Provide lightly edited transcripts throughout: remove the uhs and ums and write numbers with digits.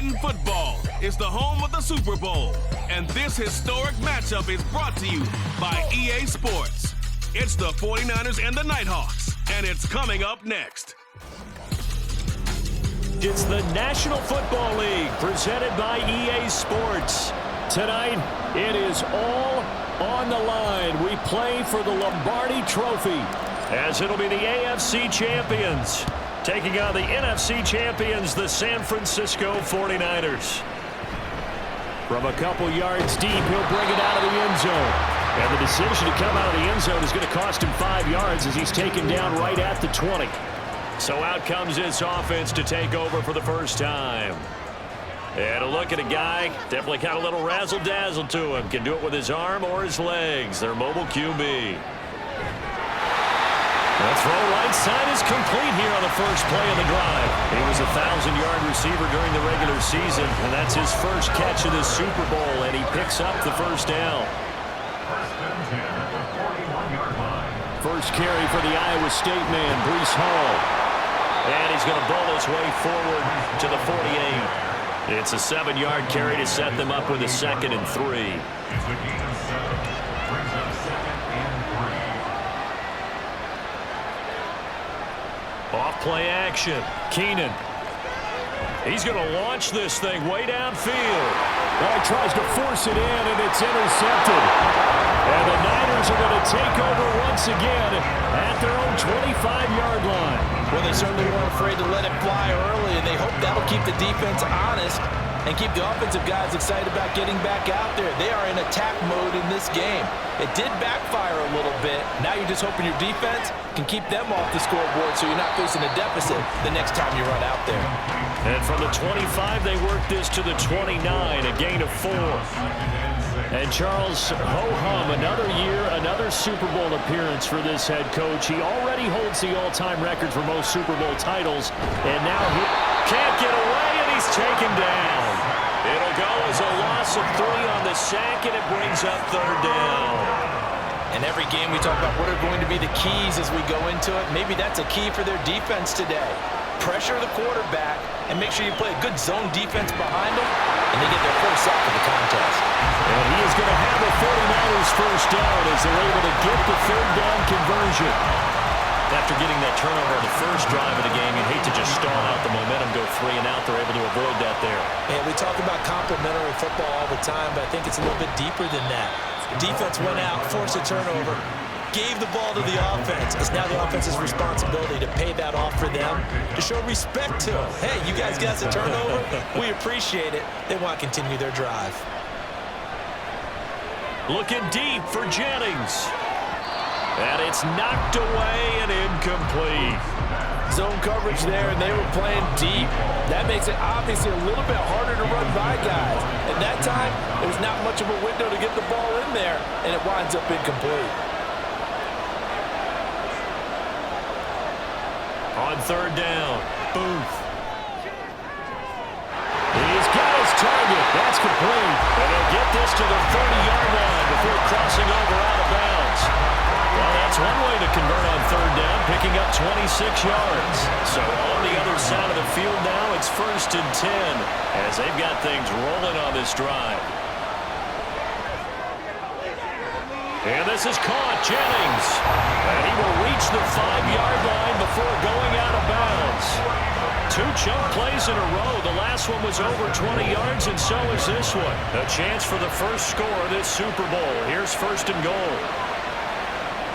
Madden football is the home of the Super Bowl, and this historic matchup is brought to you by EA Sports. It's the 49ers and the Nighthawks, and it's coming up next. It's the National Football League presented by EA Sports. Tonight, it is all on the line. We play for the Lombardi Trophy, as it'll be the AFC champions taking on the NFC champions, the San Francisco 49ers. From a couple yards deep, he'll bring it out of the end zone. And the decision to come out of the end zone is going to cost him 5 yards as he's taken down right at the 20. So out comes this offense to take over for the first time. And a look at a guy, definitely got a little razzle-dazzle to him. Can do it with his arm or his legs. Their mobile QB. The throw right side is complete here on the first play of the drive. He was a 1,000-yard receiver during the regular season, and that's his first catch of the Super Bowl, and he picks up the first down. First carry for the Iowa State man, Breece Hall. And he's going to bowl his way forward to the 48. It's a 7-yard carry to set them up with a 2nd and 3. Off play action. Keenan. He's going to launch this thing way downfield. Well, he tries to force it in, and it's intercepted. And the Niners are going to take over once again at their own 25-yard line. Well, they certainly weren't afraid to let it fly early, and they hope that'll keep the defense honest and keep the offensive guys excited about getting back out there. They are in attack mode in this game. It did backfire a little bit. Now you're just hoping your defense can keep them off the scoreboard so you're not facing a deficit the next time you run out there. And from the 25, they work this to the 29, a gain of 4. And Charles, ho-hum, another year, another Super Bowl appearance for this head coach. He already holds the all-time record for most Super Bowl titles, and now he can't get away, and he's taken down. It'll go as a loss of 3 on the sack, and it brings up 3rd down. And every game we talk about what are going to be the keys as we go into it. Maybe that's a key for their defense today. Pressure the quarterback and make sure you play a good zone defense behind them, and they get their first sack of the contest. And he is going to have the 49ers first down as they're able to get the 3rd down conversion. After getting that turnover on the first drive of the game, you'd hate to just stall out the momentum, go 3 and out. They're able to avoid that there. And we talk about complementary football all the time, but I think it's a little bit deeper than that. Defense went out, forced a turnover, gave the ball to the offense. It's now the offense's responsibility to pay that off for them, to show respect to them. Hey, you guys got the turnover. We appreciate it. They want to continue their drive. Looking deep for Jennings. And it's knocked away and incomplete. Zone coverage there, and they were playing deep. That makes it obviously a little bit harder to run by guys. At that time, there was not much of a window to get the ball in there, and it winds up incomplete. On 3rd down, Booth. He's got his target. That's complete. And he'll get this to the 30-yard line before crossing over out of bounds. Well, that's one way to convert on 3rd down, picking up 26 yards. So on the other side of the field now, it's 1st and 10 as they've got things rolling on this drive. And this is caught, Jennings. And he will reach the 5-yard line before going out of bounds. 2 chunk plays in a row. The last one was over 20 yards, and so is this one. A chance for the first score of this Super Bowl. Here's 1st and goal.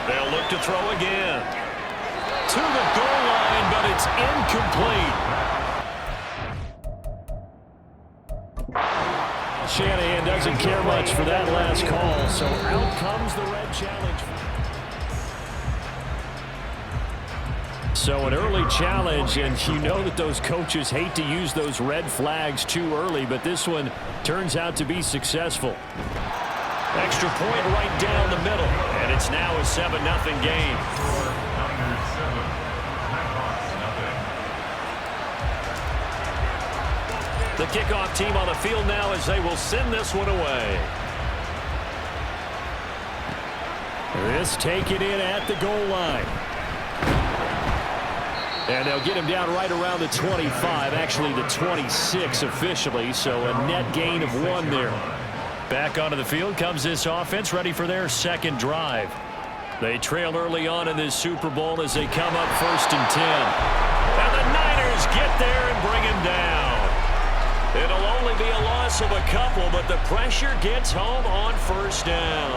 They'll look to throw again. To the goal line, but it's incomplete. Shanahan doesn't care much for that last call, so out comes the red challenge. So an early challenge, and you know that those coaches hate to use those red flags too early, but this one turns out to be successful. Extra point right down the middle, and it's now a 7-0 game. The kickoff team on the field now as they will send this one away. This taken in at the goal line. And they'll get him down right around the 25, actually the 26 officially, so a net gain of 1 there. Back onto the field comes this offense, ready for their second drive. They trail early on in this Super Bowl as they come up 1st and 10. And the Niners get there and bring him down. It'll only be a loss of a couple, but the pressure gets home on 1st down.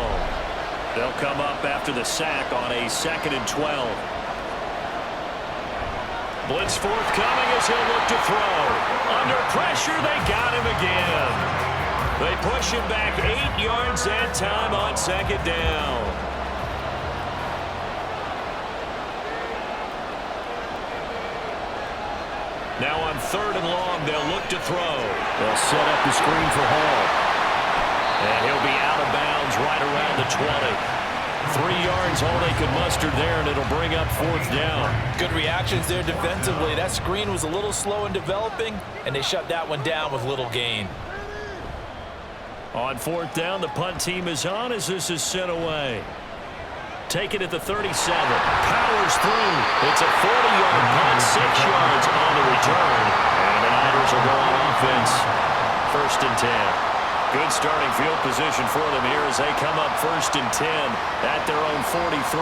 They'll come up after the sack on a 2nd and 12. Blitz forthcoming as he'll look to throw. Under pressure, they got him again. They push him back 8 yards that time on 2nd down. Now on 3rd and long, they'll look to throw. They'll set up the screen for Hall. And he'll be out of bounds right around the 20. 3 yards all they could muster there, and it'll bring up 4th down. Good reactions there defensively. That screen was a little slow in developing, and they shut that one down with little gain. On 4th down, the punt team is on as this is sent away. Take it at the 37. Powers through. It's a 40-yard punt, 6 yards on the return. And the Niners will go on offense. 1st and 10. Good starting field position for them here as they come up 1st and 10 at their own 43.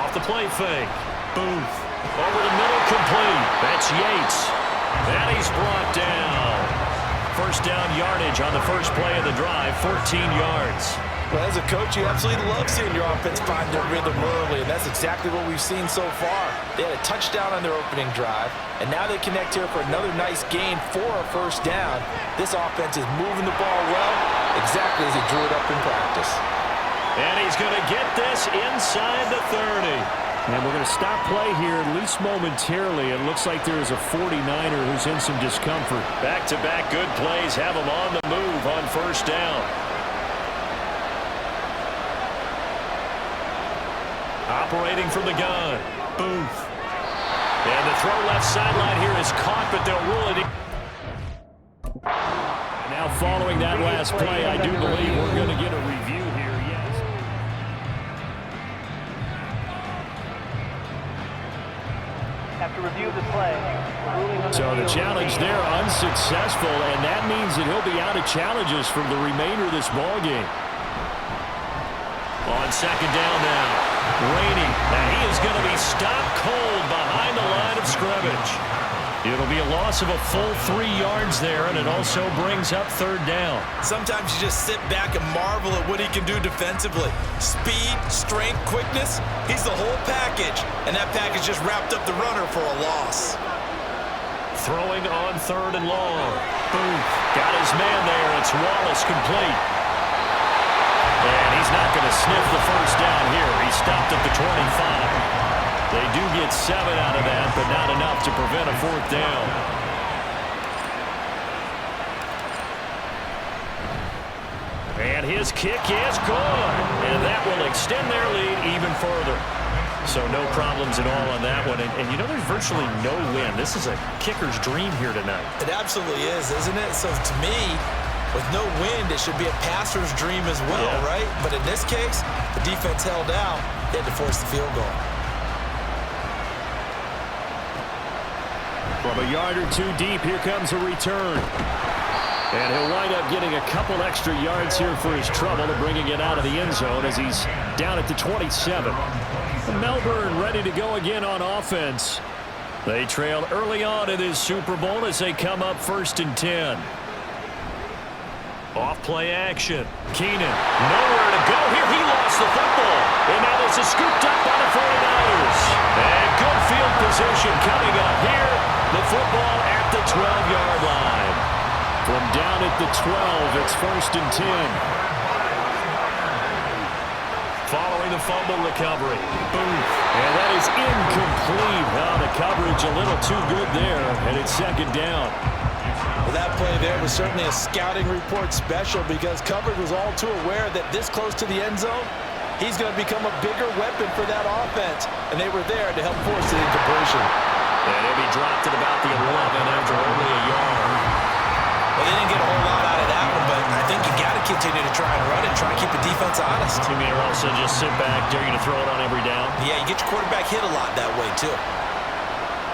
Off the play fake. Booth. Over the middle, complete. That's Yates. And he's brought down. 1st down yardage on the first play of the drive, 14 yards. Well, as a coach, you absolutely love seeing your offense find their rhythm early, and that's exactly what we've seen so far. They had a touchdown on their opening drive, and now they connect here for another nice gain for a 1st down. This offense is moving the ball well, exactly as he drew it up in practice. And he's going to get this inside the 30. And we're going to stop play here, at least momentarily. It looks like there is a 49er who's in some discomfort. Back-to-back good plays have him on the move on 1st down. Operating from the gun. Booth. And the throw left sideline here is caught, but they'll rule it in. Now following that last play, I do believe we're going to get a review here, yes. After review of the play. So the challenge there unsuccessful, and that means that he'll be out of challenges for the remainder of this ball game. On 2nd down now. Rainey, and he is going to be stopped cold behind the line of scrimmage. It'll be a loss of a full 3 yards there, and it also brings up 3rd down. Sometimes you just sit back and marvel at what he can do defensively. Speed, strength, quickness, he's the whole package, and that package just wrapped up the runner for a loss. Throwing on 3rd and long. Booth got his man there. It's Wallace complete. And he's not going to sniff the 1st down here. He stopped at the 25. They do get 7 out of that, but not enough to prevent a 4th down. And his kick is good. And that will extend their lead even further. So no problems at all on that one. And you know, there's virtually no win. This is a kicker's dream here tonight. It absolutely is, isn't it? So to me, with no wind, it should be a passer's dream as well, right? But in this case, the defense held out. They had to force the field goal. From a yard or 2 deep, here comes a return. And he'll wind up getting a couple extra yards here for his trouble to bringing it out of the end zone as he's down at the 27. Melbourne ready to go again on offense. They trail early on in this Super Bowl as they come up 1st and 10. Off play action. Keenan, nowhere to go here. He lost the football. And now this is scooped up by the 49ers. And good field position coming up here. The football at the 12-yard line. From down at the 12, it's 1st and 10. Following the fumble recovery. Booth. And that is incomplete. The coverage a little too good there. And it's 2nd down. Well, that play there was certainly a scouting report special because coverage was all too aware that this close to the end zone, he's going to become a bigger weapon for that offense. And they were there to help force the incompletion. And he'll be dropped at about the 11 after only a yard. Well, they didn't get a whole lot out of that one, but I think you got to continue to try and run it, try and keep the defense honest. You mean also just sit back, dare you to throw it on every down? Yeah, you get your quarterback hit a lot that way, too.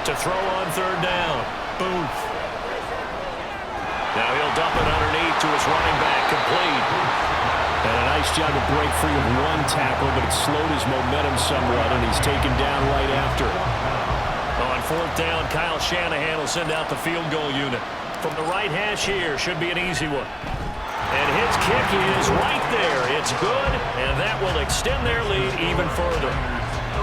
to throw on third down. Booth. Now he'll dump it underneath to his running back, complete. And a nice job to break free of one tackle, but it slowed his momentum somewhat, and he's taken down right after. On fourth down, Kyle Shanahan will send out the field goal unit. From the right hash here, should be an easy one. And his kick is right there. It's good, and that will extend their lead even further.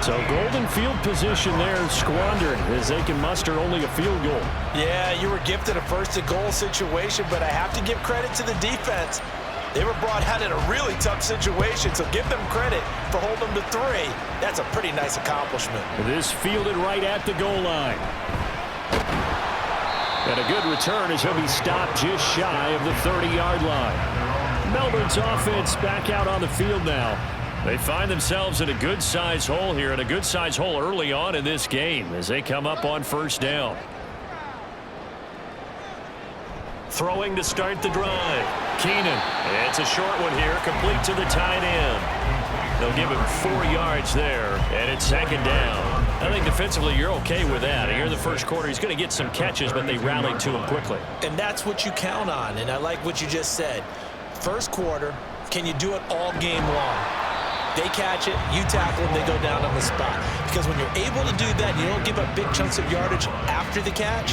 So golden field position there squandered as they can muster only a field goal. Yeah, you were gifted a first-and-goal situation, but I have to give credit to the defense. They were brought out in a really tough situation, so give them credit for holding them to 3. That's a pretty nice accomplishment. This fielded right at the goal line. And a good return as he'll be stopped just shy of the 30-yard line. Melbourne's offense back out on the field now. They find themselves in a good-sized hole here, and a good-sized hole early on in this game as they come up on first down. Throwing to start the drive. Keenan. It's a short one here, complete to the tight end. They'll give him 4 yards there, and it's second down. I think defensively you're okay with that. Here in the first quarter, he's going to get some catches, but they rallied to him quickly. And that's what you count on, and I like what you just said. First quarter, can you do it all game long? They catch it, you tackle them, they go down on the spot. Because when you're able to do that, you don't give up big chunks of yardage after the catch.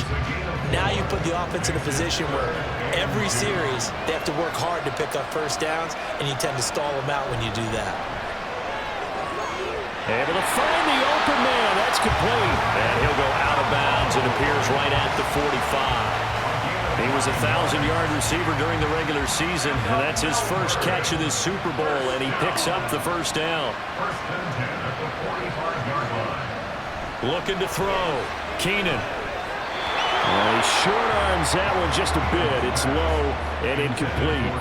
Now you put the offense in a position where every series they have to work hard to pick up first downs, and you tend to stall them out when you do that. Able to find the open man. That's complete. And he'll go out of bounds and appears right at the 45. He was a 1,000-yard receiver during the regular season, and that's his first catch of this Super Bowl, and he picks up the first down. Looking to throw. Keenan. He short arms that one just a bit. It's low and incomplete.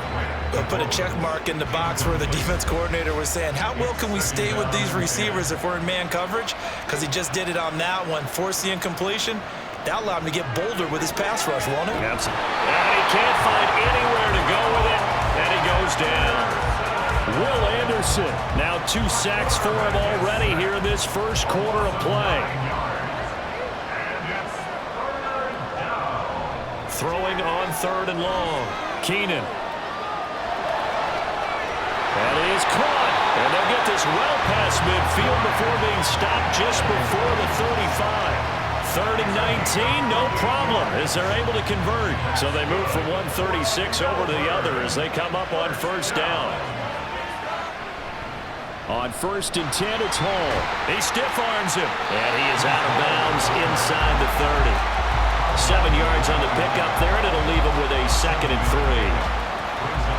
They'll put a check mark in the box where the defense coordinator was saying, how well can we stay with these receivers if we're in man coverage? Because he just did it on that one, forced the incompletion. That allowed him to get bolder with his pass rush, won't it? Absolutely. And he can't find anywhere to go with it, and he goes down. Will Anderson, now 2 sacks for him already here in this first quarter of play. Throwing on third and long. Keenan. And he is caught. And they'll get this well past midfield before being stopped just before the 35. 3rd and 19, no problem, as they're able to convert. So they move from 136 over to the other as they come up on first down. On 1st and 10, it's Hall. He stiff arms him. And he is out of bounds inside the 30. 7 yards on the pickup there, and it'll leave him with a 2nd and 3.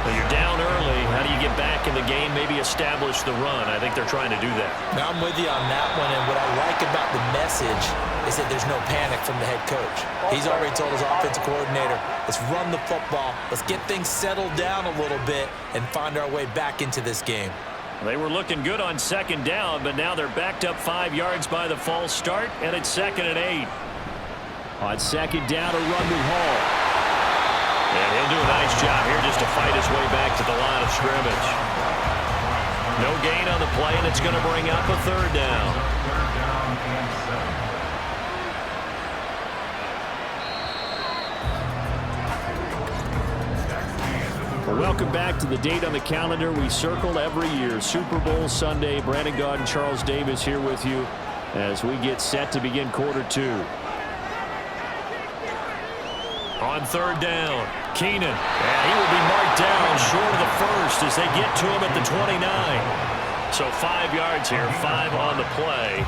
When you're down early, how do you get back in the game, maybe establish the run? I think they're trying to do that. Now I'm with you on that one, and what I like about the message is that there's no panic from the head coach. He's already told his offensive coordinator, let's run the football, let's get things settled down a little bit and find our way back into this game. They were looking good on 2nd down, but now they're backed up 5 yards by the false start, and it's 2nd and 8. On 2nd down, a run to Hall. And he'll do a nice job here just to fight his way back to the line of scrimmage. No gain on the play, and it's going to bring up a 3rd down. Well, welcome back to the date on the calendar we circle every year. Super Bowl Sunday. Brandon Gaud and Charles Davis here with you as we get set to begin quarter 2. On 3rd down, Keenan. And he will be marked down short of the first as they get to him at the 29. So 5 yards here, 5 on the play.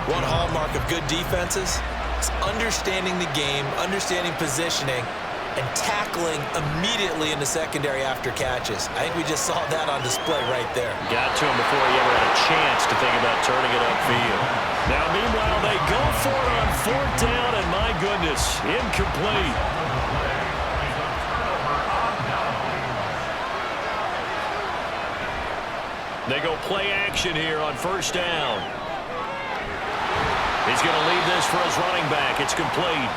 One hallmark of good defenses is understanding the game, understanding positioning, and tackling immediately in the secondary after catches. I think we just saw that on display right there. Got to him before he ever had a chance to think about turning it upfield. Now, meanwhile, they go for it on 4th down, and my goodness, incomplete. They go play action here on 1st down. He's going to leave this for his running back. It's complete.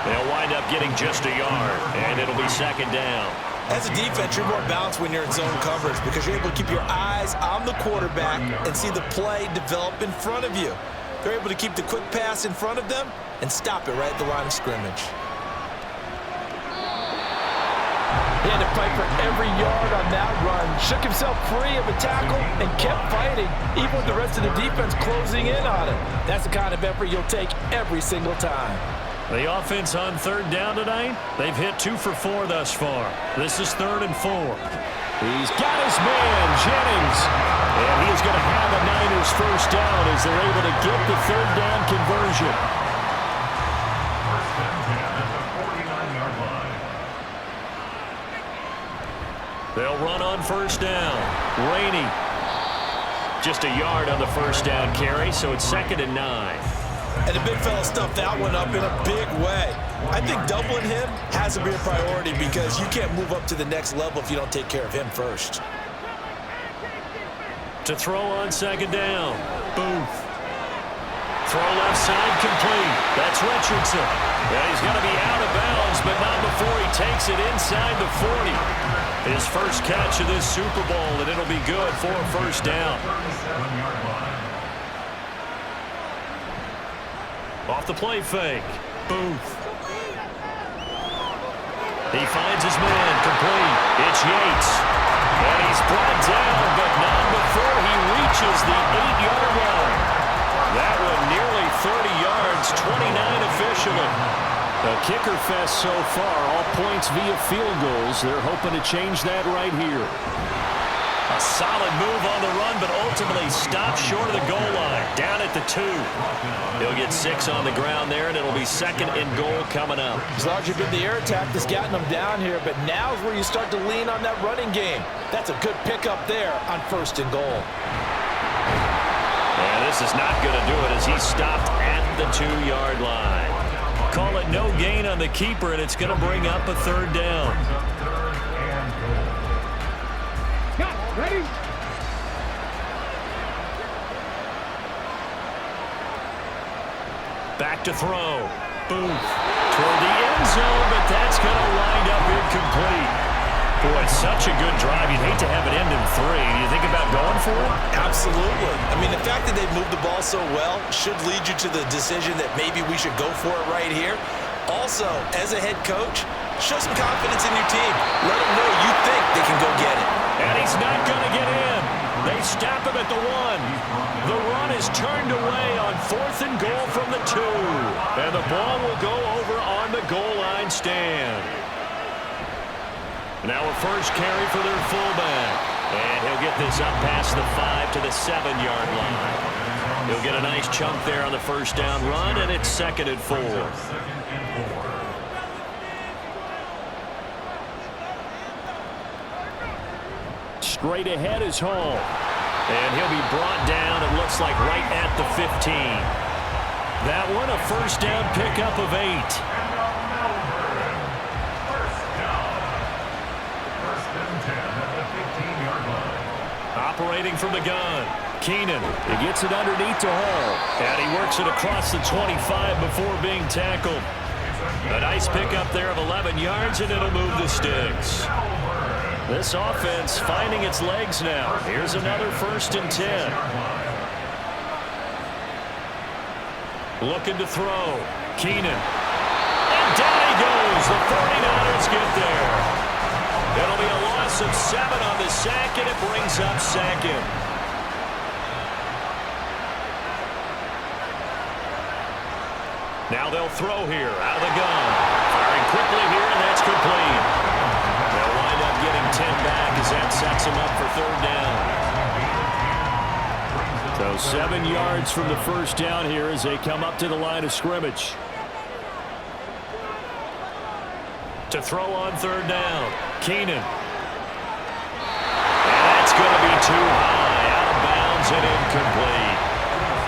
They'll wind up getting just a yard, and it'll be 2nd down. As a defense, you're more balanced when you're in zone coverage because you're able to keep your eyes on the quarterback and see the play develop in front of you. They're able to keep the quick pass in front of them and stop it right at the line of scrimmage. He had to fight for every yard on that run. Shook himself free of a tackle and kept fighting, even with the rest of the defense closing in on him. That's the kind of effort you'll take every single time. The offense on third down tonight, they've hit 2 for 4 thus far. This is 3rd and 4. He's got his man, Jennings. And he's going to have a Niners first down as they're able to get the 3rd down conversion. They'll run on first down. Rainey. Just a yard on the first down carry, so it's 2nd and 9. And the big fella stuffed that one up in a big way. I think doubling him has to be a priority because you can't move up to the next level if you don't take care of him first. To throw on 2nd down. Booth. Throw left side complete. That's Richardson. Yeah, he's going to be out of bounds, but not before he takes it inside the 40. His first catch of this Super Bowl, and it'll be good for a first down. Off the play fake. Booth. He finds his man complete. It's Yates. And he's brought down, but not before he reaches the 8-yard line. That one nearly 30 yards, 29 officially. A kicker fest so far, all points via field goals. They're hoping to change that right here. A solid move on the run, but ultimately stopped short of the goal line, down at the 2. He'll get 6 on the ground there, and it'll be 2nd and goal coming up. It's largely been the air attack that's gotten them down here, but now's where you start to lean on that running game. That's a good pickup there on 1st and goal. And this is not going to do it as he's stopped at the 2-yard line. Call it no gain on the keeper, and it's going to bring up a 3rd down. Ready? Back to throw. Booth toward the end zone, but that's going to wind up incomplete. Boy, it's such a good drive. You'd hate to have it end in 3. Do you think about going for it? Absolutely. I mean, the fact that they've moved the ball so well should lead you to the decision that maybe we should go for it right here. Also, as a head coach, show some confidence in your team. Let them know you think they can go get it. And he's not going to get in. They stop him at the 1. The run is turned away on 4th and goal from the 2. And the ball will go over on the goal line stand. Now a first carry for their fullback. And he'll get this up past the 5 to the 7-yard line. He'll get a nice chunk there on the first down run, and it's 2nd and 4. Straight ahead is Hall. And he'll be brought down, it looks like, right at the 15. That one, a first down pickup of 8. Operating from the gun. Keenan. He gets it underneath to Hall. And he works it across the 25 before being tackled. A nice pickup there of 11 yards, and it'll move the sticks. This offense finding its legs now. Here's another 1st and 10. Looking to throw. Keenan. And down he goes. The 49ers get there. It'll be a loss of 7 on the sack, and it brings up 2nd. Now they'll throw here out of the gun. Firing quickly here, and that's complete. They'll wind up getting 10 back as that sets them up for 3rd down. So 7 yards from the first down here as they come up to the line of scrimmage. To throw on 3rd down. Keenan. And that's going to be too high. Out of bounds and incomplete.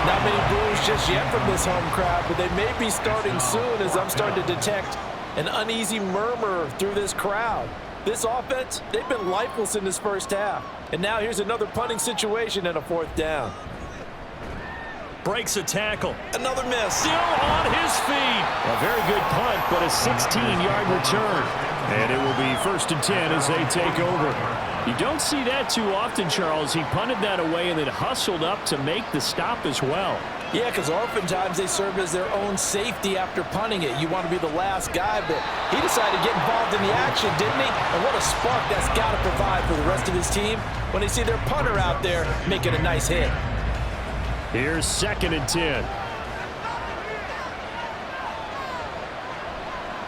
Not many boos just yet from this home crowd, but they may be starting soon as I'm starting to detect an uneasy murmur through this crowd. This offense, they've been lifeless in this first half. And now here's another punting situation and a 4th down. Breaks a tackle. Another miss. Still on his feet. A very good punt, but a 16-yard return. And it will be 1st and 10 as they take over. You don't see that too often, Charles. He punted that away and then hustled up to make the stop as well. Yeah, because oftentimes they serve as their own safety after punting it. You want to be the last guy, but he decided to get involved in the action, didn't he? And what a spark that's got to provide for the rest of his team when they see their punter out there making a nice hit. Here's 2nd and 10.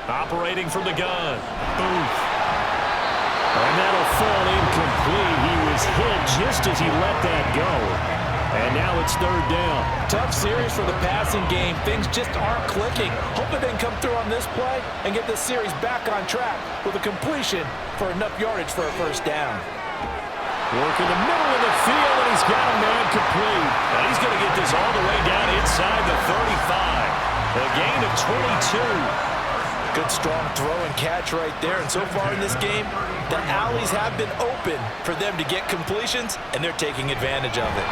Operating from the gun. Booth. And that'll fall incomplete. He was hit just as he let that go. And now it's 3rd down. Tough series for the passing game. Things just aren't clicking. Hoping they can come through on this play and get this series back on track with a completion for enough yardage for a 1st down. Work in the middle of the field, and he's got a man complete. And he's going to get this all the way down inside the 35. A gain of 22. Good strong throw and catch right there. And so far in this game, the alleys have been open for them to get completions, and they're taking advantage of it.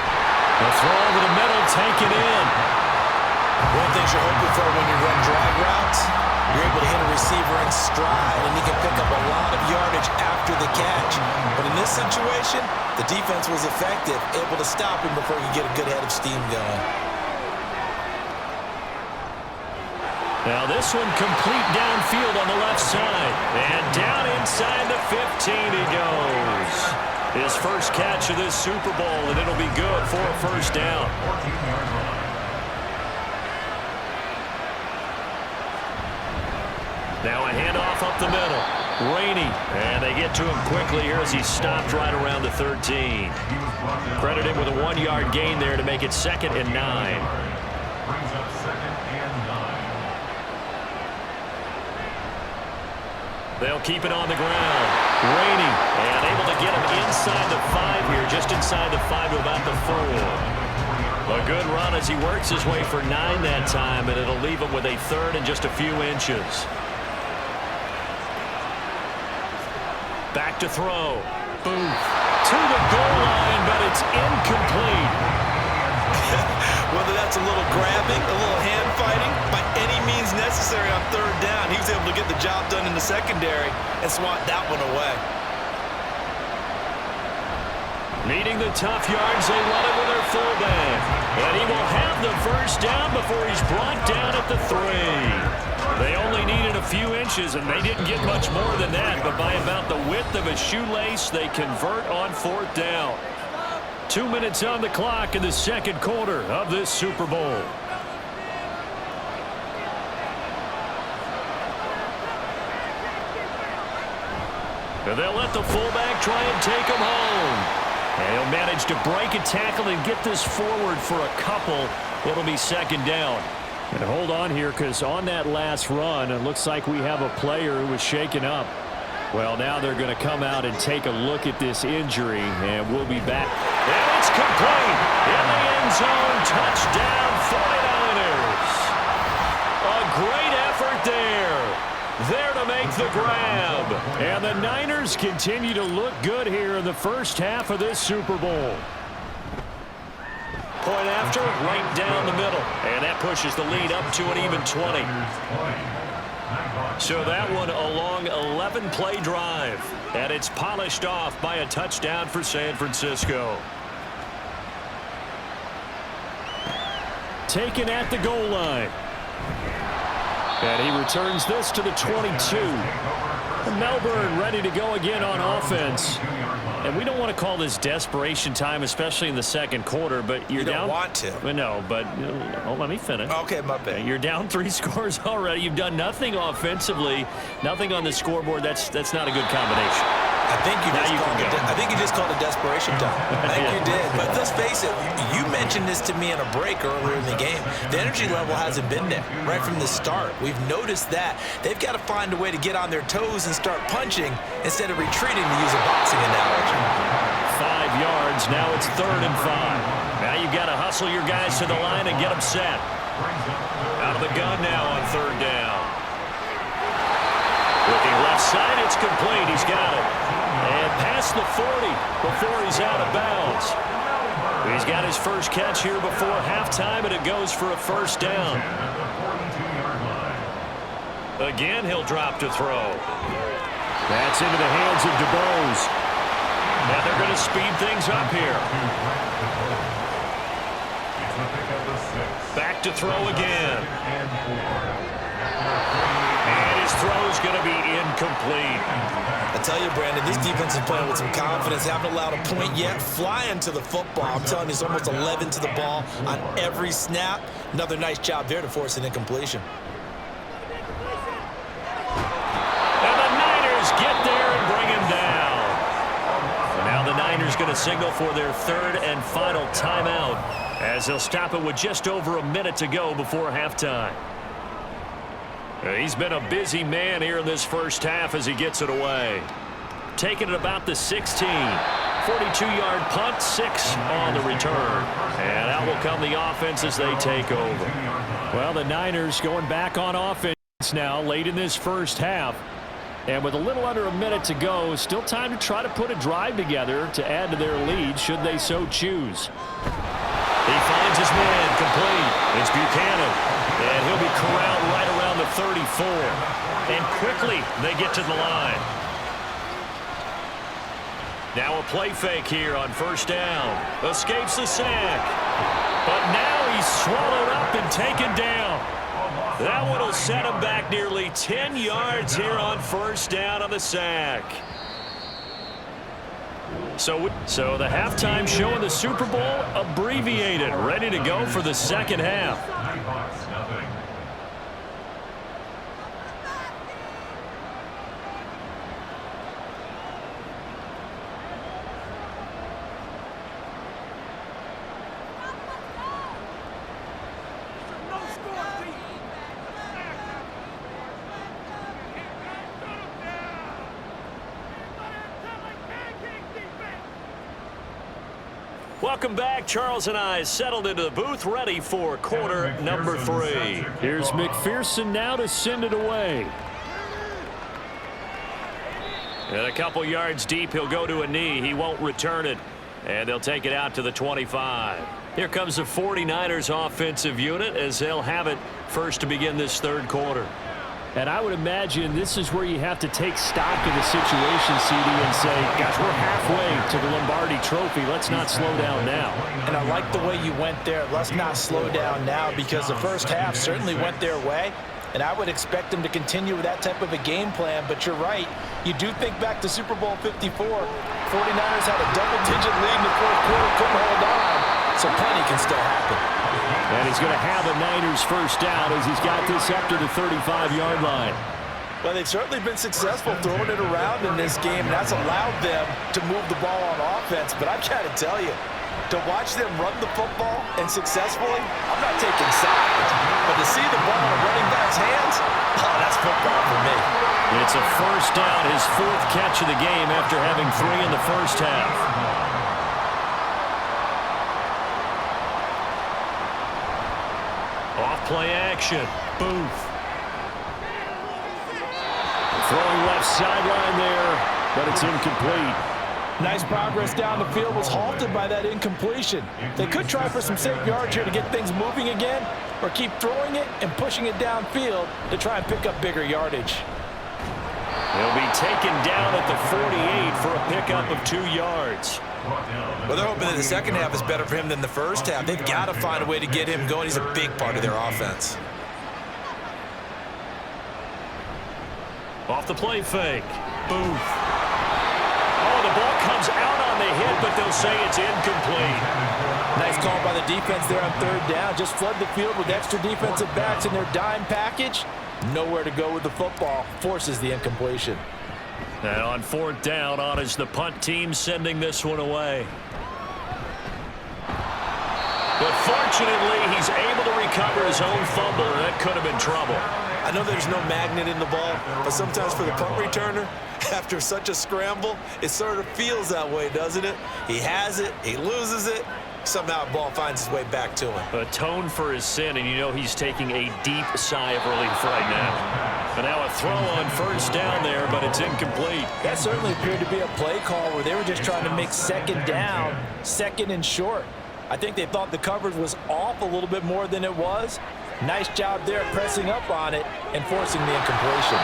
The throw over the middle, taken in. One thing you're hoping for when you run drag routes, you're able to hit a receiver in stride, and he can pick up a lot of yardage after the catch. But in this situation, the defense was effective, able to stop him before he could get a good head of steam going. Now this one complete downfield on the left side. And down inside the 15 he goes. His first catch of this Super Bowl, and it'll be good for a 1st down. Now a handoff up the middle. Rainey, and they get to him quickly here as he stopped right around the 13. Credit him with a 1-yard gain there to make it 2nd and 9. They'll keep it on the ground. Rainey, and able to get him inside the 5 here, just inside the 5 to about the 4. A good run as he works his way for 9 that time, and it'll leave him with a 3rd and just a few inches. Back to throw. Booth to the goal line, but it's incomplete. Whether that's a little grabbing, a little hand fighting, by any means necessary on 3rd down, he was able to get the job done in the secondary and swat that one away. Needing the tough yards, they run it with their fullback. And he will have the 1st down before he's brought down at the 3. They only needed a few inches, and they didn't get much more than that. But by about the width of a shoelace, they convert on 4th down. 2 minutes on the clock in the 2nd quarter of this Super Bowl. And they'll let the fullback try and take him home. And he'll manage to break a tackle and get this forward for a couple. It'll be 2nd down. And hold on here, because on that last run, it looks like we have a player who was shaken up. Well, now they're going to come out and take a look at this injury, and we'll be back. And it's complete in the end zone. Touchdown, 49ers. A great effort there. There to make the grab. And the Niners continue to look good here in the 1st half of this Super Bowl. Point after, right down the middle. And that pushes the lead up to an even 20. So that one a long 11-play drive. And it's polished off by a touchdown for San Francisco. Taken at the goal line. And he returns this to the 22. Melbourne ready to go again on offense. And we don't want to call this desperation time, especially in the 2nd quarter, but you're down. You don't want to. Well, no, but let me finish. Okay, my bad. You're down 3 scores already. You've done nothing offensively, nothing on the scoreboard. That's not a good combination. I think you just called it desperation time. I think you did. But let's face it, you mentioned this to me in a break earlier in the game. The energy level hasn't been there right from the start. We've noticed that. They've got to find a way to get on their toes and start punching instead of retreating, to use a boxing analogy. 5 yards. Now it's 3rd and 5. Now you've got to hustle your guys to the line and get them set. Out of the gun now on 3rd down. Looking left side, it's complete. He's got it. And past the 40 before he's out of bounds. He's got his first catch here before halftime, and it goes for a 1st down. Again, he'll drop to throw. That's into the hands of DeBose. Now they're going to speed things up here. Back to throw again. And his throw's going to be incomplete. I tell you, Brandon, this defense is playing with some confidence. Haven't allowed a point yet. Flying to the football. I'm telling you, it's almost 11 to the ball on every snap. Another nice job there to force an incompletion. And the Niners get there and bring him down. And now the Niners going to signal for their third and final timeout as they'll stop it with just over a minute to go before halftime. He's been a busy man here in this first half as he gets it away. Taking it about the 16. 42-yard punt, 6 on the return. And out will come the offense as they take over. Well, the Niners going back on offense now late in this first half. And with a little under a minute to go, still time to try to put a drive together to add to their lead should they so choose. He finds his man complete. It's Buchanan. And he'll be corralled right around the 34. And quickly they get to the line. Now a play fake here on first down. Escapes the sack. But now he's swallowed up and taken down. That one will set him back nearly 10 yards here on first down on the sack. So the halftime show in the Super Bowl abbreviated, ready to go for the second half. Welcome back. Charles and I settled into the booth, ready for quarter number 3. Here's McPherson now to send it away. And a couple yards deep, he'll go to a knee. He won't return it. And they'll take it out to the 25. Here comes the 49ers offensive unit as they'll have it first to begin this third quarter. And I would imagine this is where you have to take stock of the situation, CD, and say, gosh, we're halfway to the Lombardi Trophy. Let's not slow down now. And I like the way you went there. Let's not slow down now, because the first half certainly went their way. And I would expect them to continue with that type of a game plan. But you're right. You do think back to Super Bowl 54. 49ers had a double-digit lead in the fourth quarter, couldn't hold on. So plenty can still happen. And he's going to have a Niners first down as he's got this up to the 35-yard line. Well, they've certainly been successful throwing it around in this game. That's allowed them to move the ball on offense. But I've got to tell you, to watch them run the football and successfully, I'm not taking sides. But to see the ball in a running back's hands, oh, that's football for me. It's a first down, his 4th catch of the game after having 3 in the first half. Play action. Booth. Throwing left sideline there, but it's incomplete. Nice progress down the field, was halted by that incompletion. They could try for some safe yards here to get things moving again, or keep throwing it and pushing it downfield to try and pick up bigger yardage. He'll be taken down at the 48 for a pickup of 2 yards. Well, they're hoping that the second half is better for him than the first half. They've got to find a way to get him going. He's a big part of their offense. Off the play fake. Booth. Oh, the ball comes out on the hit, but they'll say it's incomplete. Nice call by the defense there on third down. Just flood the field with extra defensive backs in their dime package. Nowhere to go with the football. Forces the incompletion. And on 4th down, on is the punt team sending this one away. But fortunately, he's able to recover his own fumble, and that could have been trouble. I know there's no magnet in the ball, but sometimes for the punt returner, after such a scramble, it sort of feels that way, doesn't it? He has it, he loses it, somehow the ball finds its way back to him. Atone for his sin, and you know he's taking a deep sigh of relief right now. And now a throw on first down there, but it's incomplete. That certainly appeared to be a play call where they were just trying to make second down, second and short. I think they thought the coverage was off a little bit more than it was. Nice job there pressing up on it and forcing the incompletion.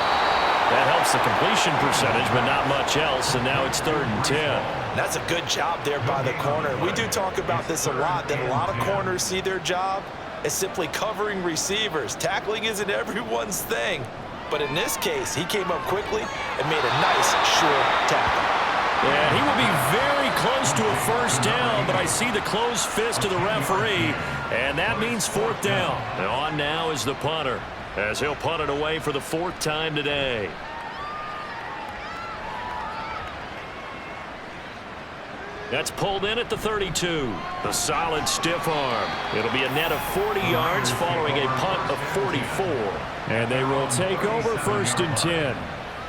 That helps the completion percentage, but not much else, and now it's 3rd and 10. That's a good job there by the corner. We do talk about this a lot, that a lot of corners see their job as simply covering receivers. Tackling isn't everyone's thing. But in this case, he came up quickly and made a nice, sure tackle. And he will be very close to a first down, but I see the closed fist of the referee, and that means 4th down. And on now is the punter, as he'll punt it away for the 4th time today. That's pulled in at the 32. The solid stiff arm. It'll be a net of 40 yards following a punt of 44. And they will take over 1st and 10.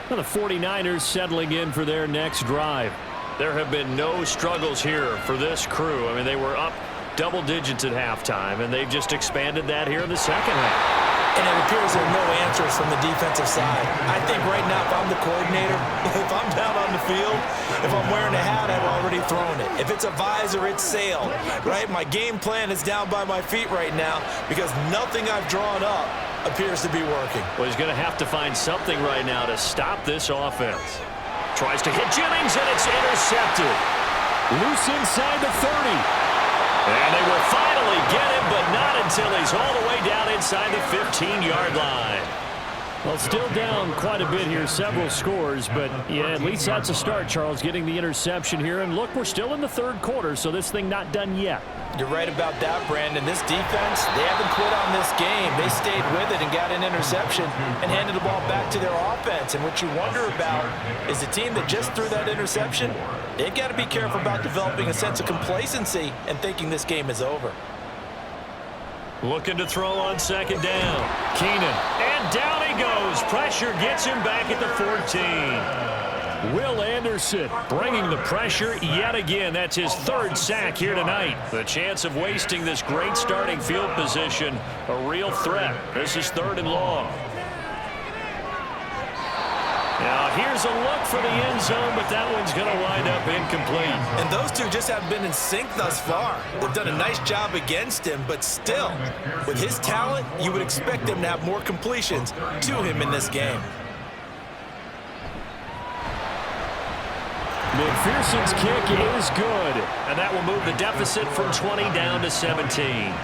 Well, the 49ers settling in for their next drive. There have been no struggles here for this crew. I mean, they were up double digits at halftime, and they've just expanded that here in the second half. And it appears there are no answers from the defensive side. I think right now, if I'm the coordinator, if I'm down on the field, if I'm wearing a hat, I've already thrown it. If it's a visor, it's sailed, right? My game plan is down by my feet right now because nothing I've drawn up appears to be working. Well, he's going to have to find something right now to stop this offense. Tries to hit Jennings, and it's intercepted. Loose inside the 30. And they will finally get him, but not until he's all the way down inside the 15-yard line. Well, still down quite a bit here, several scores, but yeah, at least that's a start, Charles, getting the interception here. And look, we're still in the 3rd quarter, so this thing not done yet. You're right about that, Brandon. This defense, they haven't quit on this game. They stayed with it and got an interception and handed the ball back to their offense. And what you wonder about is the team that just threw that interception, they've got to be careful about developing a sense of complacency and thinking this game is over. Looking to throw on 2nd down. Keenan, and down he goes. Pressure gets him back at the 14. Will Anderson bringing the pressure yet again. That's his 3rd sack here tonight. The chance of wasting this great starting field position, a real threat. This is 3rd and long. Now here's a look for the end zone, but that one's going to wind up incomplete. And those two just haven't been in sync thus far. They've done a nice job against him, but still, with his talent, you would expect him to have more completions to him in this game. McPherson's kick is good, and that will move the deficit from 20 down to 17.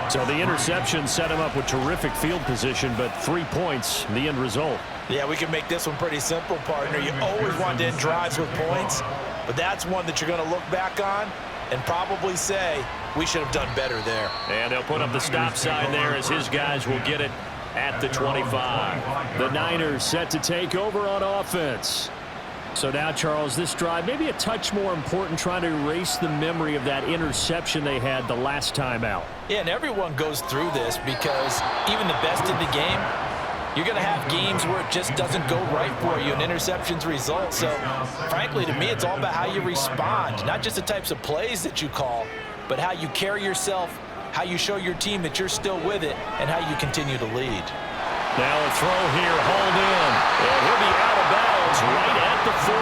So the interception set him up with terrific field position, but 3 points, the end result. Yeah, we can make this one pretty simple, partner. You always want to end drives with points, but that's one that you're going to look back on and probably say, we should have done better there. And they'll put up the stop sign there as his guys will get it at the 25. The Niners set to take over on offense. So now, Charles, this drive maybe a touch more important, trying to erase the memory of that interception they had the last time out. Yeah, and everyone goes through this because even the best in the game, you're going to have games where it just doesn't go right for you and interceptions result. So, frankly, to me, it's all about how you respond, not just the types of plays that you call, but how you carry yourself, how you show your team that you're still with it, and how you continue to lead. Now a throw here, hauled in, and he'll be out of bounds right at the 40.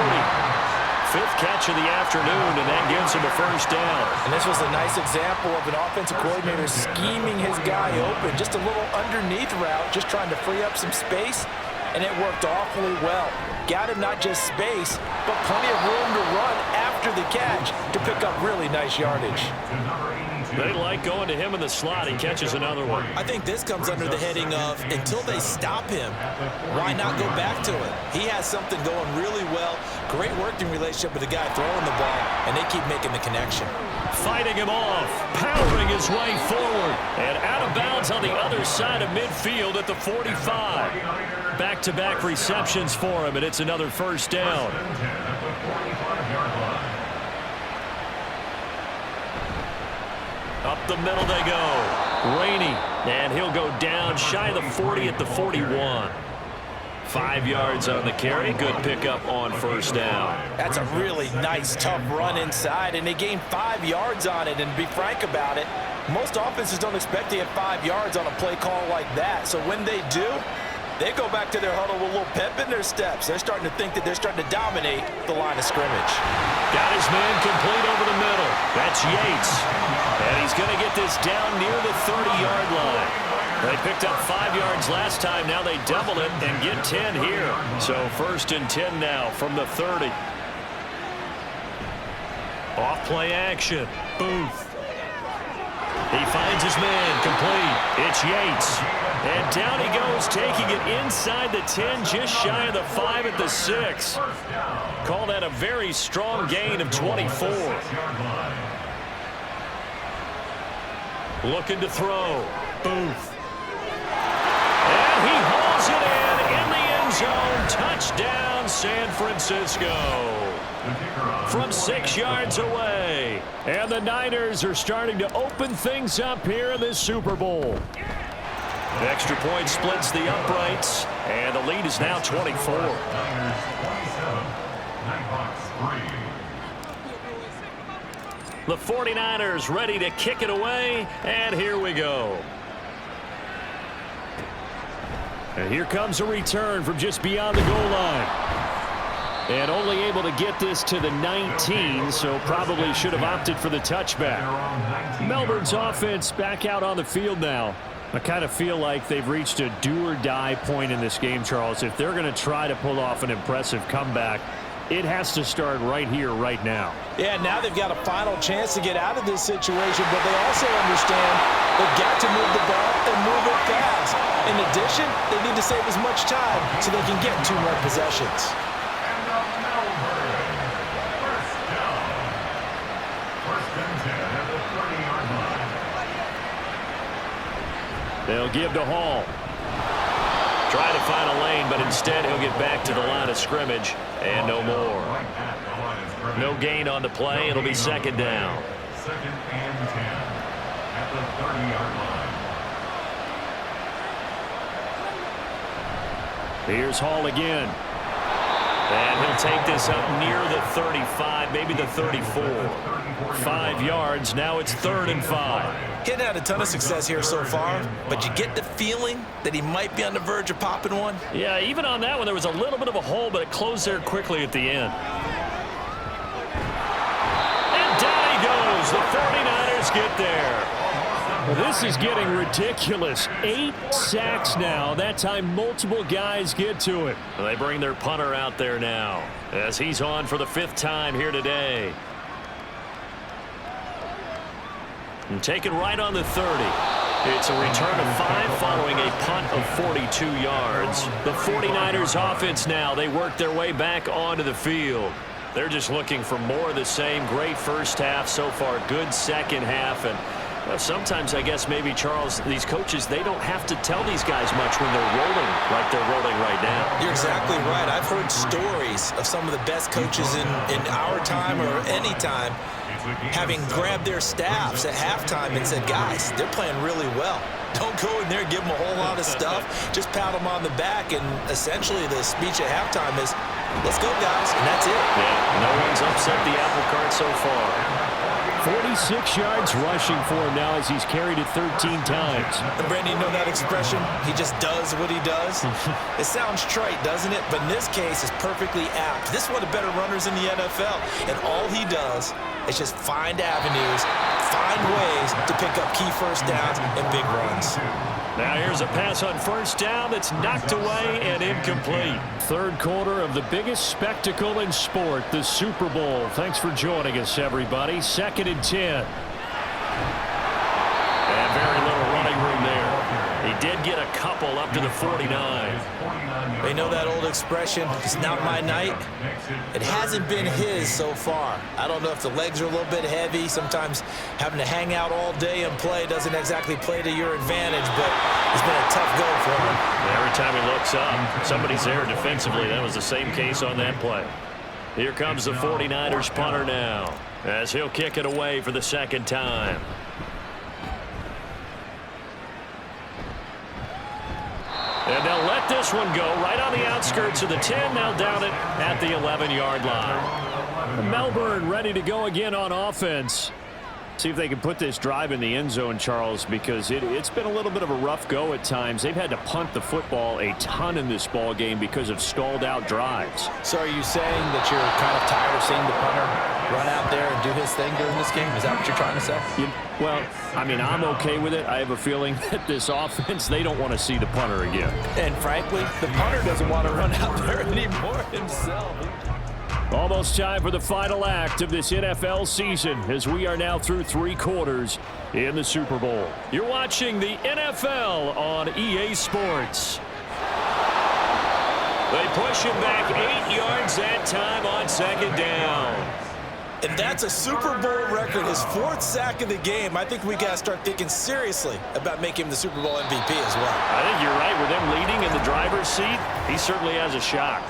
5th catch of the afternoon, and that gives him a first down. And this was a nice example of an offensive coordinator scheming his guy open. Just a little underneath route, just trying to free up some space, and it worked awfully well. Got him not just space, but plenty of room to run after the catch to pick up really nice yardage. They like going to him in the slot. He catches another one. I think this comes under the heading of, until they stop him, why not go back to him? He has something going really well. Great working relationship with the guy throwing the ball, and they keep making the connection. Fighting him off, powering his way forward, and out of bounds on the other side of midfield at the 45. Back-to-back receptions for him, and it's another first down. Up the middle they go. Rainey, and he'll go down shy of the 40 at the 41. 5 yards on the carry. Good pickup on first down. That's a really nice, tough run inside, and they gained 5 yards on it. And to be frank about it, most offenses don't expect to get 5 yards on a play call like that. So when they do, they go back to their huddle with a little pep in their steps. They're starting to think that they're starting to dominate the line of scrimmage. Got his man complete over the middle. That's Yates. And he's going to get this down near the 30-yard line. They picked up 5 yards last time. Now they double it and get 10 here. So 1st and 10 now from the 30. Off play action. Booth. He finds his man complete. It's Yates. And down he goes, taking it inside the 10, just shy of the 5 at the 6. Call that a very strong gain of 24. Looking to throw. Booth. And he hauls it in the end zone. Touchdown, San Francisco. From 6 yards away. And the Niners are starting to open things up here in this Super Bowl. Extra point splits the uprights, and the lead is now 24. The 49ers ready to kick it away, and here we go. And here comes a return from just beyond the goal line. And only able to get this to the 19, so probably should have opted for the touchback. Melbourne's offense back out on the field now. I kind of feel like they've reached a do-or-die point in this game, Charles. If they're going to try to pull off an impressive comeback, it has to start right here, right now. Yeah, now they've got a final chance to get out of this situation, but they also understand they've got to move the ball and move it fast. In addition, they need to save as much time so they can get 2 more possessions. They'll give to Hall. Try to find a lane, but instead he'll get back to the line of scrimmage and no more. No gain on the play. It'll be 2nd down. 2nd and 10 at the 30-yard line. Here's Hall again. And he'll take this up near the 35, maybe the 34. 5 yards. Now it's 3rd and 5. He hadn't had a ton of success here so far, but you get the feeling that he might be on the verge of popping one. Yeah, even on that one, there was a little bit of a hole, but it closed there quickly at the end. And down he goes. The 49ers get there. Well, this is getting ridiculous. 8 sacks now. That time, multiple guys get to it. Well, they bring their punter out there now as he's on for the 5th time here today. And taken right on the 30. It's a return of 5 following a punt of 42 yards. The 49ers offense now, they work their way back onto the field. They're just looking for more of the same. Great first half so far. Good second half. And sometimes, I guess, maybe, Charles, these coaches, they don't have to tell these guys much when they're rolling like they're rolling right now. You're exactly right. I've heard stories of some of the best coaches in our time or any time having grabbed their staffs at halftime and said, guys, they're playing really well. Don't go in there and give them a whole lot of stuff. Just pat them on the back. And essentially the speech at halftime is, let's go, guys. And that's it. Yeah, no one's upset the apple cart so far. 46 yards rushing for him now as he's carried it 13 times. And Brandon, you know that expression? He just does what he does. It sounds trite, doesn't it? But in this case, it's perfectly apt. This is one of the better runners in the NFL. And all he does is just find avenues, find ways to pick up key first downs and big runs. Now here's a pass on 1st down that's knocked away and incomplete. 3rd quarter of the biggest spectacle in sport, the Super Bowl. Thanks for joining us, everybody. 2nd and 10. And very little running room there. He did get a couple up to the 49. They know that old expression, it's not my night. It hasn't been his so far. I don't know if the legs are a little bit heavy. Sometimes having to hang out all day and play doesn't exactly play to your advantage, but it's been a tough go for him. Every time he looks up, somebody's there defensively. That was the same case on that play. Here comes the 49ers punter now as he'll kick it away for the 2nd time. And they'll let this one go right on the outskirts of the 10. They'll down it at the 11-yard line. Melbourne ready to go again on offense. See if they can put this drive in the end zone, Charles, because it's been a little bit of a rough go at times. They've had to punt the football a ton in this ball game because of stalled out drives. So are you saying that you're kind of tired of seeing the punter run out there and do his thing during this game? Is that what you're trying to say? Well, I mean, I'm okay with it. I have a feeling that this offense, they don't want to see the punter again. And frankly, the punter doesn't want to run out there anymore himself. Almost time for the final act of this NFL season as we are now through 3 quarters in the Super Bowl. You're watching the NFL on EA Sports. They push him back 8 yards that time on 2nd down. And that's a Super Bowl record, his 4th sack of the game. I think we got to start thinking seriously about making him the Super Bowl MVP as well. I think you're right. With him leading in the driver's seat, he certainly has a shot.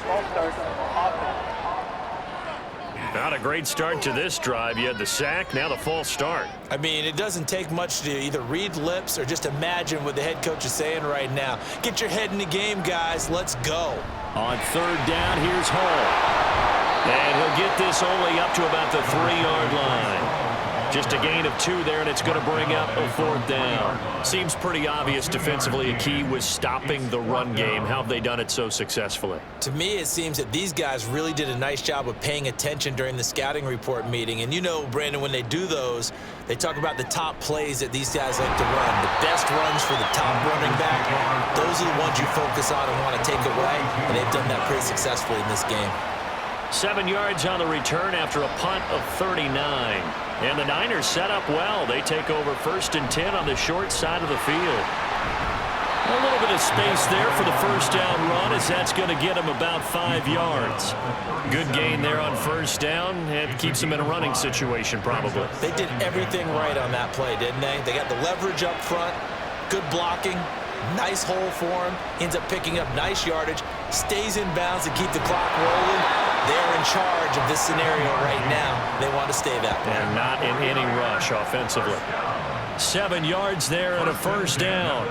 Not a great start to this drive. You had the sack, now the false start. I mean, it doesn't take much to either read lips or just imagine what the head coach is saying right now. Get your head in the game, guys. Let's go. On 3rd down, here's Hall. And he'll get this only up to about the 3-yard line. Just a gain of 2 there, and it's going to bring up a 4th down. Seems pretty obvious defensively a key was stopping the run game. How have they done it so successfully? To me, it seems that these guys really did a nice job of paying attention during the scouting report meeting. And you know, Brandon, when they do those, they talk about the top plays that these guys like to run. The best runs for the top running back, those are the ones you focus on and want to take away. And they've done that pretty successfully in this game. 7 yards on the return after a punt of 39. And the Niners set up well. They take over 1st and 10 on the short side of the field. A little bit of space there for the 1st down run as that's going to get him about 5 yards. Good gain there on 1st down and keeps him in a running situation probably. They did everything right on that play, didn't they? They got the leverage up front, good blocking, nice hole for him, ends up picking up nice yardage, stays in bounds to keep the clock rolling. They're in charge of this scenario right now. They want to stay that way. And not in any rush offensively. 7 yards there and a 1st down.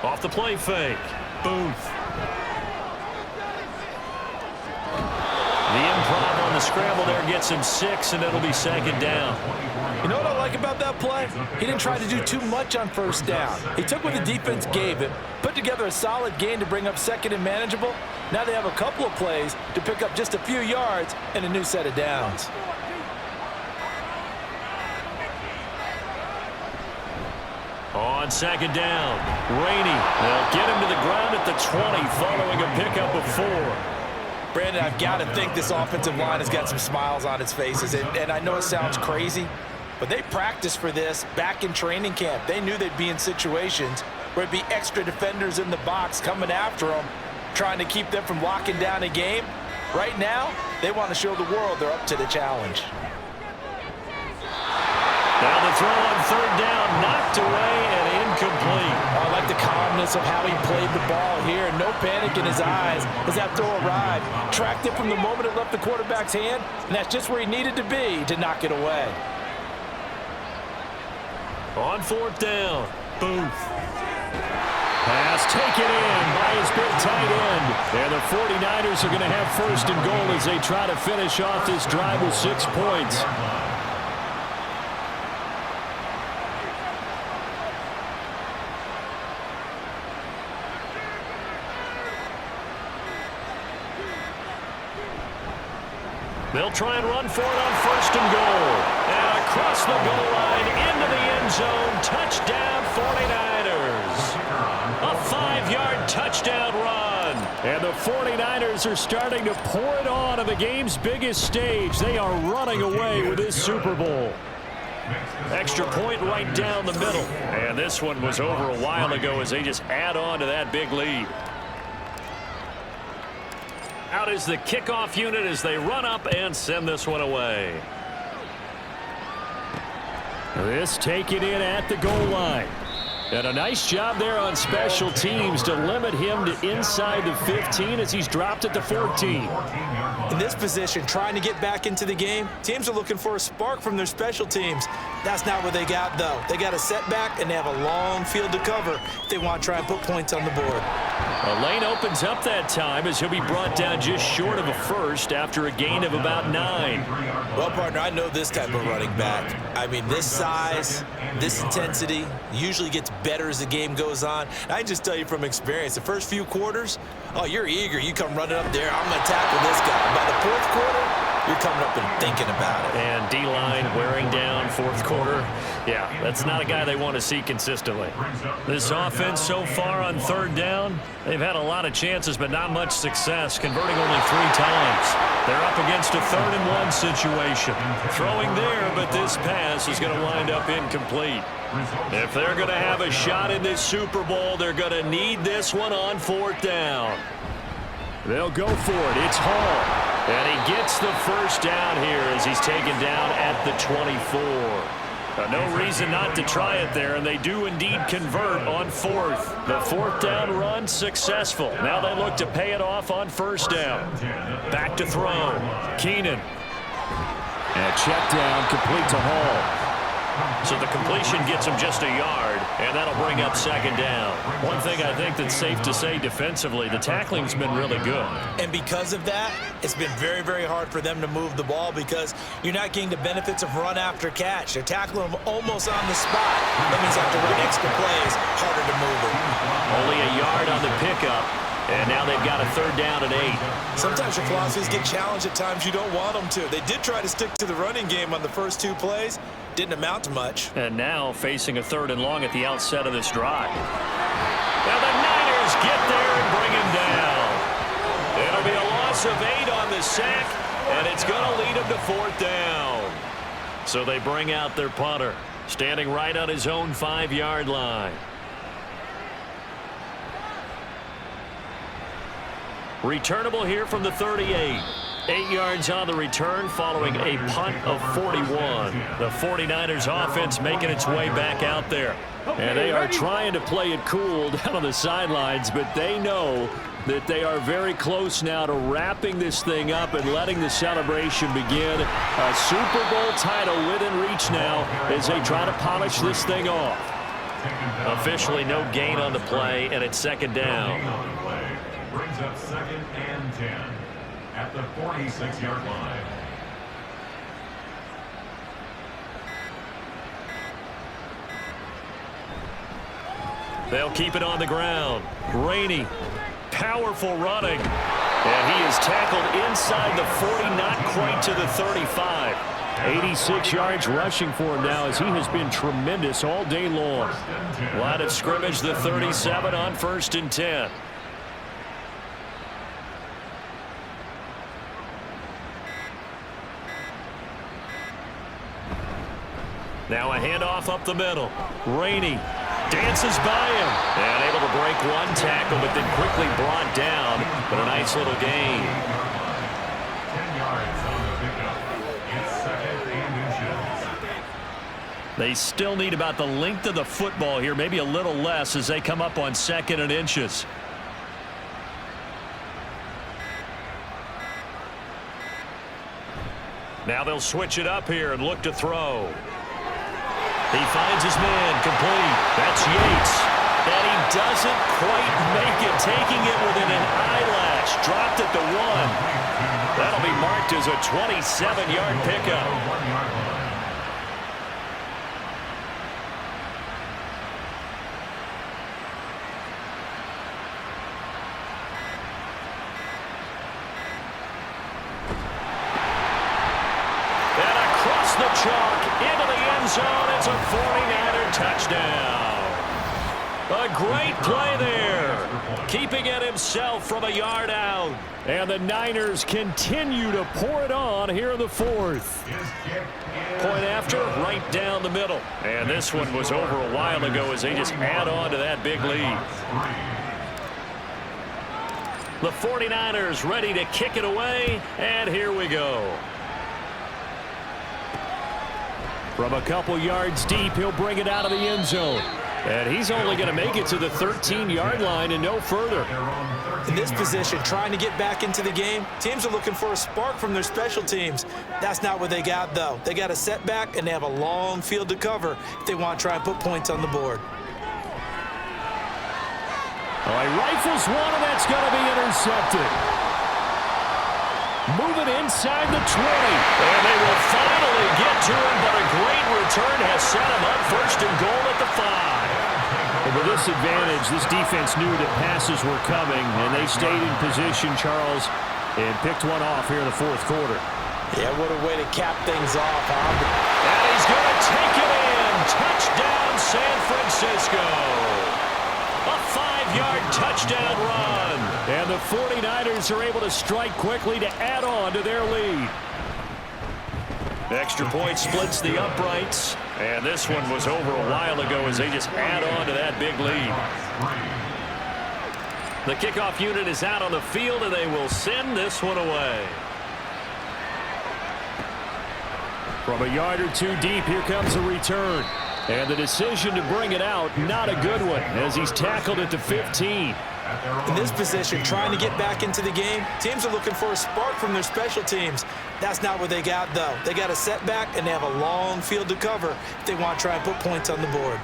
Off the play fake. Booth. The improv on the scramble there gets him 6, and it'll be 2nd down. You know what I like about that play? He didn't try to do too much on 1st down. He took what the defense gave him, put together a solid gain to bring up 2nd and manageable. Now they have a couple of plays to pick up just a few yards and a new set of downs. On 2nd down, Rainey. They'll get him to the ground at the 20 following a pickup of 4. Brandon, I've got to think this offensive line has got some smiles on its faces. And I know it sounds crazy, but they practiced for this back in training camp. They knew they'd be in situations where it'd be extra defenders in the box coming after them, trying to keep them from locking down a game. Right now, they want to show the world they're up to the challenge. Now the throw on 3rd down, knocked away and incomplete. I like the calmness of how he played the ball here. No panic in his eyes as that throw arrived. Tracked it from the moment it left the quarterback's hand, and that's just where he needed to be to knock it away. On 4th down, Booth. Pass taken in by his big tight end. And the 49ers are going to have 1st and goal as they try to finish off this drive with 6 points. They'll try and run for it on 1st and goal. And across the goal line into the end zone. Touchdown 49ers. A 5-yard touchdown run. And the 49ers are starting to pour it on the game's biggest stage. They are running away with this Super Bowl. Extra point right down the middle. And this one was over a while ago as they just add on to that big lead. Out is the kickoff unit as they run up and send this one away. This taken in at the goal line. And a nice job there on special teams to limit him to inside the 15 as he's dropped at the 14. In this position, trying to get back into the game, teams are looking for a spark from their special teams. That's not what they got, though. They got a setback, and they have a long field to cover if they want to try and put points on the board. A lane opens up that time as he'll be brought down just short of a first after a gain of about 9. Well, partner, I know this type of running back. I mean, this size, this intensity usually gets better as the game goes on. And I can just tell you from experience, the first few quarters, oh, you're eager. You come running up there, I'm going to tackle this guy. By the fourth quarter, you're coming up and thinking about it. And D-line wearing down fourth quarter. Yeah, that's not a guy they want to see consistently. This offense so far on third down, they've had a lot of chances but not much success, converting only 3 times. They're up against a 3rd and 1 situation. Throwing there, but this pass is going to wind up incomplete. If they're going to have a shot in this Super Bowl, they're going to need this one on 4th down. They'll go for it. It's Hall. And he gets the first down here as he's taken down at the 24. No reason not to try it there, and they do indeed convert on 4th. The 4th down run successful. Now they look to pay it off on 1st down. Back to throw. Keenan. And a check down complete to Hall. So the completion gets him just a yard, and that'll bring up 2nd down. One thing I think that's safe to say defensively, the tackling's been really good. And because of that, it's been very, very hard for them to move the ball because you're not getting the benefits of run after catch. They're tackling them almost on the spot. That means they have to run extra plays, harder to move it. Only a yard on the pickup, and now they've got a 3rd down and 8. Sometimes your philosophies get challenged at times you don't want them to. They did try to stick to the running game on the first 2 plays. Didn't amount to much. And now facing a 3rd and long at the outset of this drive. Now the Niners get there and bring him down. It'll be a loss of 8 on the sack, and it's going to lead him to 4th down. So they bring out their punter, standing right on his own 5-yard line. Returnable here from the 38. 8 yards on the return following a punt of 41. The 49ers offense making its way back out there. And they are trying to play it cool down on the sidelines, but they know that they are very close now to wrapping this thing up and letting the celebration begin. A Super Bowl title within reach now as they try to polish this thing off. Officially no gain on the play, and it's 2nd down. Brings up 2nd and 10 at the 46-yard line. They'll keep it on the ground. Rainey, powerful running. And he is tackled inside the 40, not quite to the 35. 86 yards rushing for him now as he has been tremendous all day long. Line of scrimmage, the 37 on 1st and 10. Now a handoff up the middle. Rainey dances by him and able to break 1 tackle, but then quickly brought down. But a nice little gain. 10 yards on the pickup. It's 2nd and inches. They still need about the length of the football here, maybe a little less as they come up on 2nd and inches. Now they'll switch it up here and look to throw. He finds his man complete. That's Yates. And he doesn't quite make it, taking it within an eyelash. Dropped at the 1. That'll be marked as a 27-yard pickup. And across the chalk into the end zone. It's a 49er touchdown. A great play there, keeping it himself from a yard out. And the Niners continue to pour it on here in the 4th. Point after, right down the middle. And this one was over a while ago as they just add on to that big lead. The 49ers ready to kick it away, and here we go. From a couple yards deep, he'll bring it out of the end zone. And he's only going to make it to the 13-yard line and no further. In this position, trying to get back into the game, teams are looking for a spark from their special teams. That's not what they got, though. They got a setback, and they have a long field to cover if they want to try and put points on the board. Oh, he rifles one, and that's going to be intercepted. Moving inside the 20. And they will finally get to him, but a great return has set him up first and goal at the 5. And with this advantage, this defense knew that passes were coming, and they stayed in position, Charles, and picked one off here in the fourth quarter. Yeah, what a way to cap things off, huh? And he's going to take it in. Touchdown, San Francisco. A 5-yard touchdown run. And the 49ers are able to strike quickly to add on to their lead. Extra point splits the uprights. And this one was over a while ago as they just add on to that big lead. The kickoff unit is out on the field, and they will send this one away. From a yard or two deep, here comes the return. And the decision to bring it out, not a good one, as he's tackled at the 15. In this position, trying to get back into the game, teams are looking for a spark from their special teams. That's not what they got, though. They got a setback, and they have a long field to cover if they want to try and put points on the board.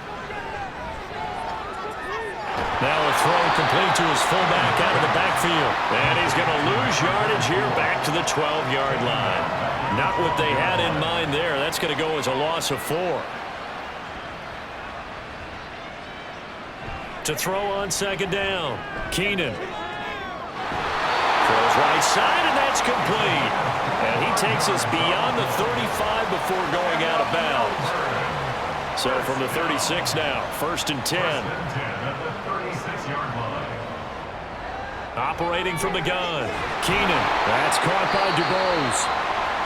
Now a throw complete to his fullback out of the backfield. And he's going to lose yardage here back to the 12-yard line. Not what they had in mind there. That's going to go as a loss of 4. To throw on second down. Keenan. Throws right side, and that's complete. And he takes us beyond the 35 before going out of bounds. So from the 36 now, 1st and 10. Operating from the gun. Keenan. That's caught by DuBose.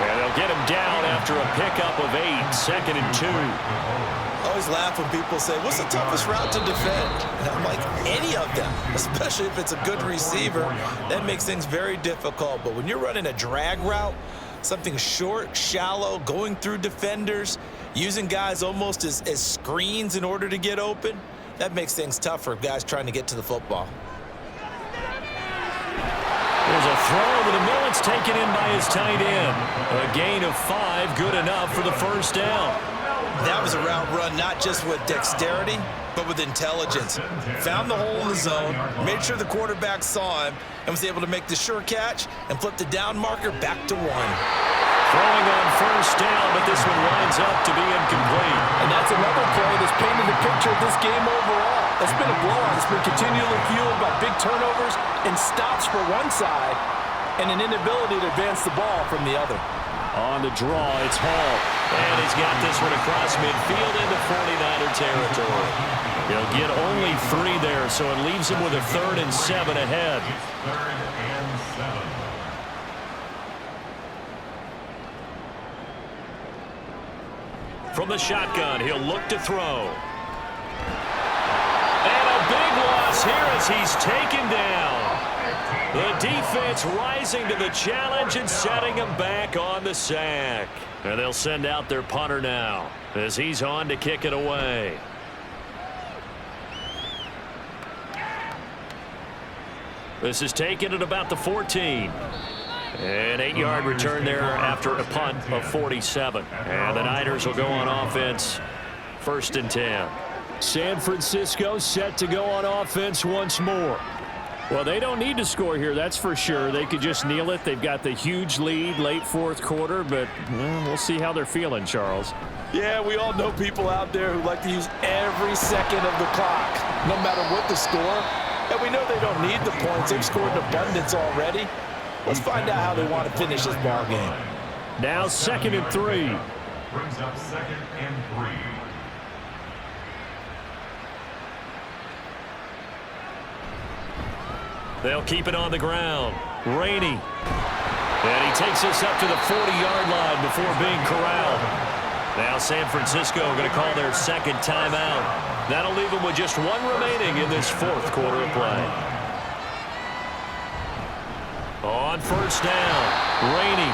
And they'll get him down after a pickup of 8, 2nd and 2. I always laugh when people say, what's the toughest route to defend? And I'm like, any of them, especially if it's a good receiver. That makes things very difficult. But when you're running a drag route, something short, shallow, going through defenders, using guys almost as screens in order to get open, that makes things tough for guys trying to get to the football. There's a throw over the middle. It's taken in by his tight end. A gain of 5, good enough for the first down. That was a route run not just with dexterity, but with intelligence. Found the hole in the zone, made sure the quarterback saw him, and was able to make the sure catch and flip the down marker back to 1. Throwing on first down, but this one winds up to be incomplete. And that's another play that's painted the picture of this game overall. It's been a blowout. It's been continually fueled by big turnovers and stops for one side and an inability to advance the ball from the other. On the draw, it's Hall. And he's got this one across midfield into 49er territory. He'll get only 3 there, so it leaves him with a 3rd and 7 ahead. 3rd and 7. From the shotgun, he'll look to throw. And a big loss here as he's taken down. The defense rising to the challenge and setting him back on the sack. And they'll send out their punter now as he's on to kick it away. This is taken at about the 14. An 8-yard return there after a punt of 47. And the Niners will go on offense, 1st and 10. San Francisco set to go on offense once more. Well, they don't need to score here, that's for sure. They could just kneel it. They've got the huge lead late 4th quarter, but we'll see how they're feeling, Charles. Yeah, we all know people out there who like to use every second of the clock, no matter what the score. And we know they don't need the points. They've scored in abundance already. Let's find out how they want to finish this ball game. Now 2nd and 3. Brings up 2nd and 3. They'll keep it on the ground. Rainey. And he takes us up to the 40-yard line before being corralled. Now San Francisco going to call their 2nd timeout. That'll leave them with just 1 remaining in this 4th quarter of play. On first down, Rainey.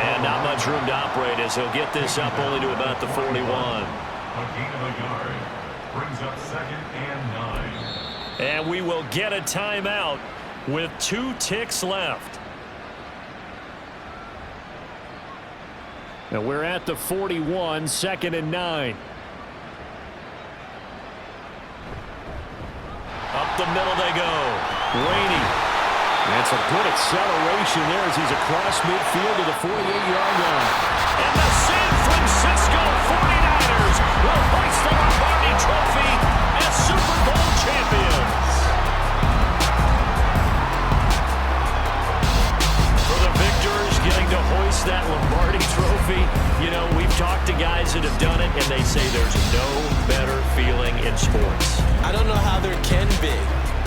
And not much room to operate as he'll get this up only to about the 41. A gain of a yard. Brings up 2nd and 9. And we will get a timeout with 2 ticks left. And we're at the 41, 2nd and 9. Up the middle they go. Rainey. And some good acceleration there as he's across midfield to the 48-yard line. And the San Francisco 49ers will hoist the Lombardi Trophy as Super Bowl champions. For the victors getting to hoist that Lombardi Trophy, you know, we've talked to guys that have done it, and they say there's no better feeling in sports. I don't know how there can be.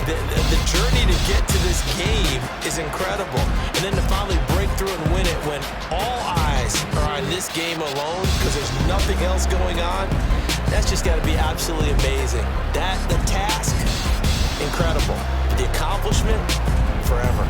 The journey to get to this game is incredible. And then to finally break through and win it when all eyes are on this game alone because there's nothing else going on, that's just got to be absolutely amazing. The task, incredible. The accomplishment, forever.